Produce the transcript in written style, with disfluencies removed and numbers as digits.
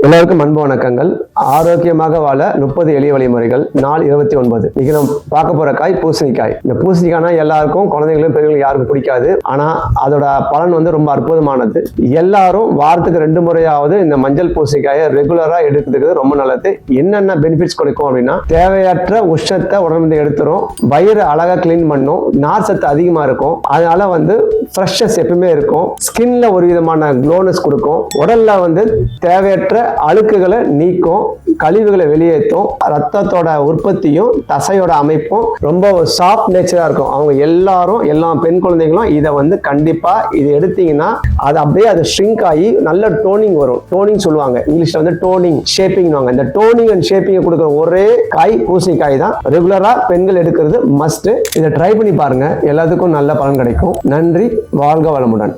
எல்லாருக்கும் அன்பு வணக்கங்கள். ஆரோக்கியமாக வாழ 30 எளிய வழிமுறைகள். நாள் 29. இன்னைக்கு நம்ம பார்க்க போற காய் பூசணிக்காய். இந்த பூசணிக்காய்னா எல்லாருக்கும், குழந்தைகளும் பெரியவங்களும் யாருக்கும் பிடிக்காது. ஆனா அதோட பலன் வந்து ரொம்ப அற்புதமானது. எல்லாரும் வாரத்துக்கு 2 முறையாவது இந்த மஞ்சள் பூசணிக்காயை ரெகுலரா எடுத்துக்கிறது ரொம்ப நல்லது. என்னென்ன பெனிஃபிட்ஸ் கொடுக்கும் அப்படின்னா, தேவையற்ற உஷ்ணத்தை உடம்பு எடுத்துரும், வயிறு அழகா கிளீன் பண்ணும், நார் சத்து அதிகமா இருக்கும், அதனால வந்து ஃப்ரெஷ்னஸ் எப்பவுமே இருக்கும், ஸ்கின்ல ஒரு விதமான க்ளோனஸ் கொடுக்கும், உடல்ல வந்து தேவையற்ற அழுக்குகளை நீக்கும், கழிவுகளை வெளியேற்றும், ரத்தத்தோட உற்பத்தியும் தசையோட அமைப்பும் ரொம்ப சாஃப்ட் நேச்சரா இருக்கும். அவங்க எல்லா பெண் குழந்தைகளும் இதை வந்து கண்டிப்பா இது எடுத்தீங்கன்னா அது அப்படியே அது ஷ்ரிங்க் ஆகி நல்ல டோனிங் வரும். டோனிங் சொல்லுவாங்க இங்கிலீஷ்ல வந்து டோனிங், ஷேப்பிங். இந்த டோனிங் அண்ட் ஷேப்பிங் கொடுக்குற ஒரே காய் பூசணிக்காய் தான். ரெகுலரா பெண்கள் எடுக்கிறது மஸ்ட். இதை ட்ரை பண்ணி பாருங்க, எல்லாத்துக்கும் நல்ல பலன் கிடைக்கும். நன்றி, வாழ்க வளமுடன்.